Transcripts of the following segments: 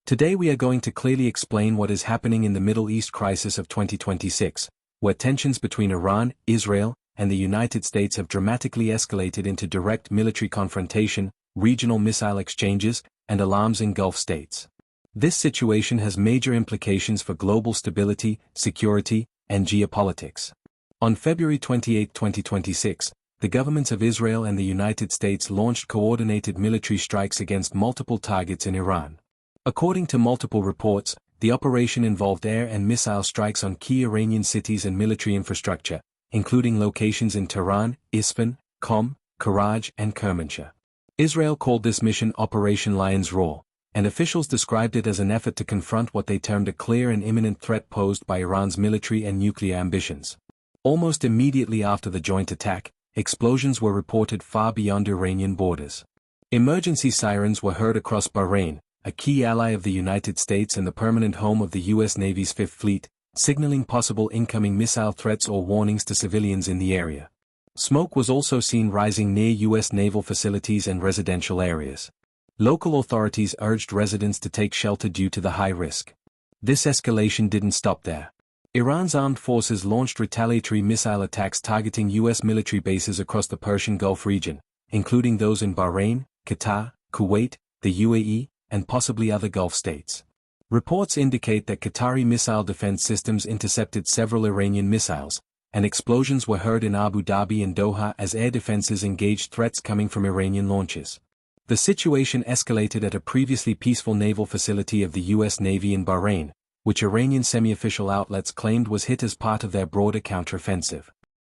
Today we are going to clearly explain what is happening in the Middle East crisis of 2026, where tensions between Iran, Israel, and the United States have dramatically escalated into direct military confrontation, regional missile exchanges, and alarms in Gulf states. This situation has major implications for global stability, security, and geopolitics. On February 28, 2026, the governments of Israel and the United States launched coordinated military strikes against multiple targets in Iran. According to multiple reports, the operation involved air and missile strikes on key Iranian cities and military infrastructure, including locations in Tehran, Isfahan, Qom, Karaj, and Kermanshah. Israel called this mission Operation Lion's Roar, and officials described it as an effort to confront what they termed a clear and imminent threat posed by Iran's military and nuclear ambitions. Almost immediately after the joint attack, explosions were reported far beyond Iranian borders. Emergency sirens were heard across Bahrain, a key ally of the United States and the permanent home of the U.S. Navy's Fifth Fleet, signaling possible incoming missile threats or warnings to civilians in the area. Smoke was also seen rising near U.S. naval facilities and residential areas. Local authorities urged residents to take shelter due to the high risk. This escalation didn't stop there. Iran's armed forces launched retaliatory missile attacks targeting U.S. military bases across the Persian Gulf region, including those in Bahrain, Qatar, Kuwait, the UAE, and possibly other Gulf states. Reports indicate that Qatari missile defense systems intercepted several Iranian missiles, and explosions were heard in Abu Dhabi and Doha as air defenses engaged threats coming from Iranian launches. The situation escalated at a previously peaceful naval facility of the U.S. Navy in Bahrain, which Iranian semi-official outlets claimed was hit as part of their broader counteroffensive.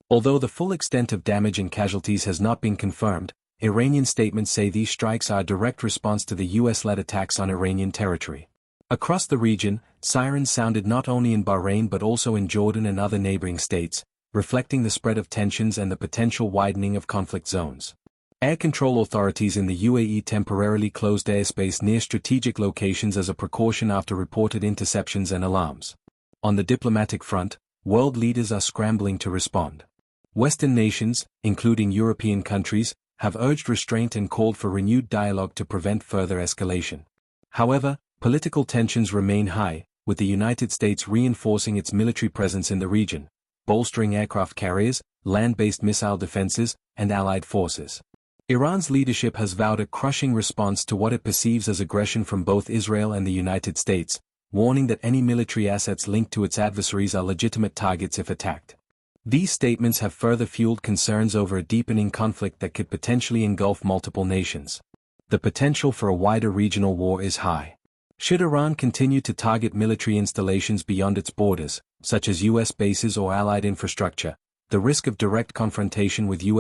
Although the full extent of damage and casualties has not been confirmed, Iranian statements say these strikes are a direct response to the U.S.-led attacks on Iranian territory. Across the region, sirens sounded not only in Bahrain but also in Jordan and other neighboring states, reflecting the spread of tensions and the potential widening of conflict zones. Air control authorities in the UAE temporarily closed airspace near strategic locations as a precaution after reported interceptions and alarms. On the diplomatic front, world leaders are scrambling to respond. Western nations, including European countries, have urged restraint and called for renewed dialogue to prevent further escalation. However, political tensions remain high, with the United States reinforcing its military presence in the region, bolstering aircraft carriers, land-based missile defenses, and allied forces. Iran's leadership has vowed a crushing response to what it perceives as aggression from both Israel and the United States, warning that any military assets linked to its adversaries are legitimate targets if attacked. These statements have further fueled concerns over a deepening conflict that could potentially engulf multiple nations. The potential for a wider regional war is high. Should Iran continue to target military installations beyond its borders, such as U.S. bases or allied infrastructure, the risk of direct confrontation with U.S.